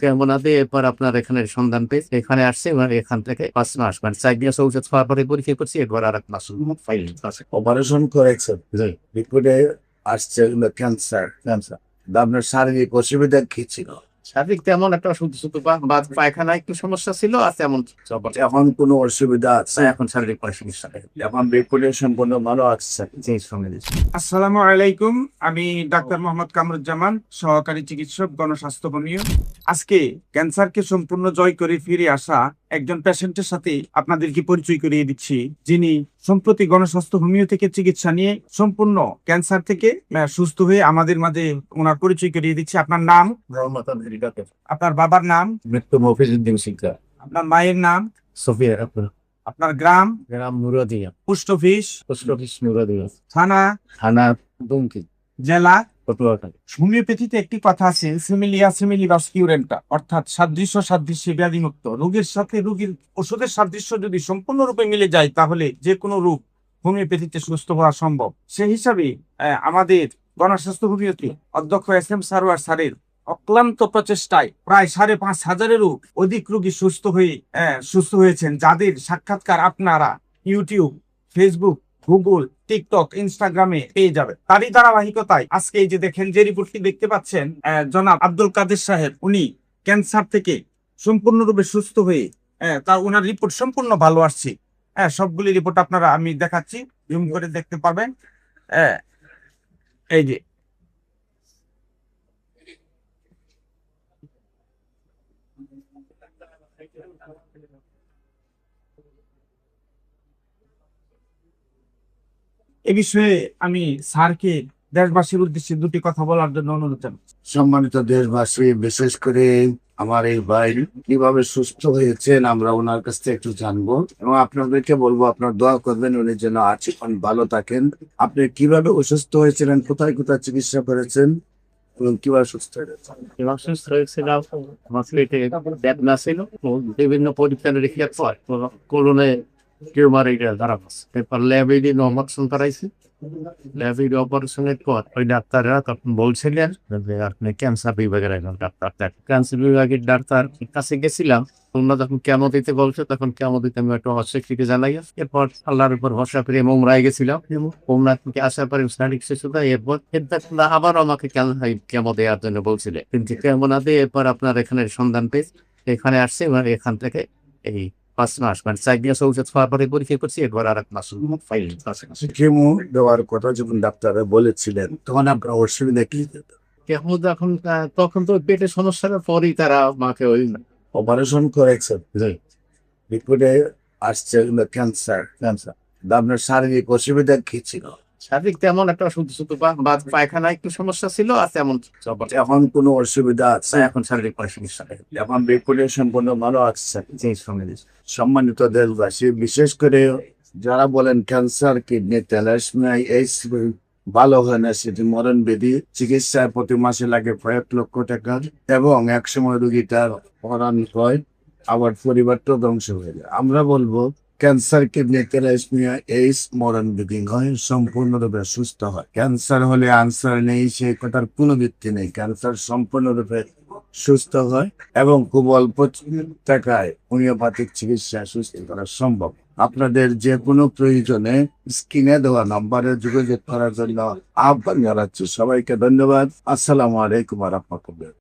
কেমন আছে এরপর আপনার এখানে সন্ধান পেয়ে এখানে আসছে এবং এখান থেকে 5 মাস মানে 4 মাস ঔষধ খাওয়ার পরে পরীক্ষা করছি এরপর আর 1 মাস ফাইল আছে। অপারেশন করেছেন, জি। রিপোর্টে আসছে ক্যান্সার। আপনার শারীরিক অসুবিধা কি ছিল? শারীরিক তেমন একটা শুধু শুধু বা পায়খানা একটু সমস্যা ছিল আর তেমন এখন কোনো অসুবিধা আছে? এখন শারীরিক কোনো সমস্যা নেই। এখন রিপোর্টে সম্পূর্ণ ভালো আসছে। জি সঙ্গে দিচ্ছি। আসসালামু আলাইকুম। আমি ডাক্তার মোহাম্মদ কামরুজ্জামান, সহকারী চিকিৎসক, গণস্বাস্থ্য হোমিও। আজকে ক্যান্সারকে সম্পূর্ণ জয় করে ফিরে আসা একজন পেশেন্টের সাথে আপনাদেরকে পরিচয় করিয়ে দিচ্ছি, যিনি সম্প্রতি গণস্বাস্থ্য হোমিও থেকে চিকিৎসা নিয়ে সম্পূর্ণ ক্যান্সার থেকে সুস্থ হয়ে আমাদের মাঝে ওনার পরিচয় করিয়ে দিচ্ছি। আপনার নাম? মোহাম্মদ আমির কাদের। আপনার বাবার নাম? মৃত্যু মফিজউদ্দিন শিকদার। আপনার মায়ের নাম? সোফিয়া। আপনার গ্রাম? গ্রাম Muradia. Post office? Post office Muradia. থানা? থানা দুমকি। জেলা? পটুয়াখালী। হোমিওপ্যাথিতে একটি কথা আছে, সিমিলিয়া সিমিলিবাস কিউরেন্টা, অর্থাৎ সাদৃশ্য সাদৃশ্যে ব্যাধিমুক্ত। রোগের সাথে রোগীর ওষুধের সাদৃশ্য যদি সম্পূর্ণরূপে মিলে যায় তাহলে যে কোনো রোগ হোমিওপ্যাথিতে সুস্থ হওয়া সম্ভব। সেই হিসাবে আমাদের গণস্বাস্থ্য হোমিওপ্যাথি অধ্যক্ষ SM সারোয়ার স্যারের অক্লান্ত প্রচেষ্টায় প্রায় 5,500-এরও অধিক রোগী সুস্থ হয়েছেন, যাদের সাক্ষাৎকার আপনারা ইউটিউব, ফেসবুক, গুগল, টিকটক, ইনস্টাগ্রামে পেয়ে যাবে। তারই ধারাবাহিকতায় আজকে এই যে দেখেন যে রিপোর্টটি দেখতে পাচ্ছেন, জনাব আব্দুল কাদের সাহেব, উনি ক্যান্সার থেকে সম্পূর্ণরূপে সুস্থ হয়ে তার ওনার রিপোর্ট সম্পূর্ণ ভালো আসছে। সবগুলি রিপোর্ট আপনারা আমি দেখাচ্ছি, জুম করে দেখতে পাবেন। এই যে এ বিষয়ে আমি স্যারকে দেশবাসীর উদ্দেশ্যে দুটি কথা বলার জন্য অনুরোধ জানাচ্ছি। সম্মানিত দেশবাসী, বিশেষ করে আমার এই ভাই কিভাবে সুস্থ হয়েছেন আমরা ওনার কাছ থেকে একটু জানবো এবং আপনাদেরকে বলবো আপনার দোয়া করবেন উনি যেন আজীবন ভালো থাকেন। আপনি কিভাবে অসুস্থ হয়েছিলেন, কোথায় কোথায় চিকিৎসা করেছেন এবং কিভাবে সুস্থ হয়েছেন? সুস্থ হয়েছিলাম। আমার পেটে বেদনা ছিল, বিভিন্ন পরীক্ষা নিরীক্ষার পর কোলনে টিউমার এটা ধরা পড়ছে। এরপর ল্যাবে অপারেশন করাইছি। ল্যাবে অপারেশনের পর ওই ডাক্তাররা তখন বলছিলেন যে আপনি ক্যান্সার বিভাগের একজন ডাক্তার। ক্যান্সার বিভাগের ডাক্তার কাছে গেছিলাম, তোমরা যখন কেমো দিতে বলছো তখন কেমো দিতে আমি একটা অস্বীকৃতি জানাই। এরপর আল্লাহর উপর ভরসা করে মোমরাই গেছিলাম। মোমরা থেকে আসার পরে শারীরিক সুস্থতা, এরপর আবার আমাকে কেমো দেওয়ার জন্য বলছিলেন, কিন্তু কেমো না দিয়ে এরপর আপনার এখানে সন্ধান পেয়ে এখানে আসছে এবং এখান থেকে এই 5 মাস মানে 4 মাস ঔষধ খাওয়ার পরে পরীক্ষা করছি এরপর আর 1 মাস ফাইল আছে। কেমো দেওয়ার কথা যখন ডাক্তাররা বলেছিলেন তখন আপনার অসুবিধা কি? কেমন যখন তখন তো পেটের সমস্যার পরেই তারা আমাকে ওই অপারেশন করেছেন, জি। রিপোর্টে আসছে ক্যান্সার। আপনার শারীরিক অসুবিধা কি ছিল? শারীরিক তেমন একটা শুধু শুধু বা পায়খানা একটু সমস্যা ছিল আর তেমন এখন কোনো অসুবিধা আছে? এখন শারীরিক কোনো সমস্যা নেই। এখন রিপোর্টে সম্পূর্ণ ভালো আসছে। জি সঙ্গে দিচ্ছি। সম্মানিত দেশবাসী, বিশেষ করে যারা বলেন ক্যান্সার, কিডনি, থ্যালাসেমিয়া এই ভালো হয় না, সেটি মরণ ব্যাধি, চিকিৎসায় প্রতি মাসে লাগে কয়েক লক্ষ টাকা এবং একসময় রোগীটার মরণ হয়, আবার পরিবারটাও ধ্বংস হয়ে যায়। আমরা বলবো ক্যান্সার, কিডনি, থ্যালাসেমিয়া এইস মরণ ব্যাধি হয়, সম্পূর্ণরূপে সুস্থ হয়। ক্যান্সার হলে আনসার নেই সেই কথার কোনো ভিত্তি নেই। ক্যান্সার সম্পূর্ণরূপে সুস্থ হয় এবং খুব অল্প টাকায় হোমিওপ্যাথিক চিকিৎসা সুস্থ করা সম্ভব। আপনাদের যে কোনো প্রয়োজনে স্ক্রিনে দেওয়া নম্বরে যোগাযোগ করার জন্য আহ্বান জানাচ্ছি। সবাইকে ধন্যবাদ। আসসালামু আলাইকুম ওয়া রাহমাতুল্লাহ।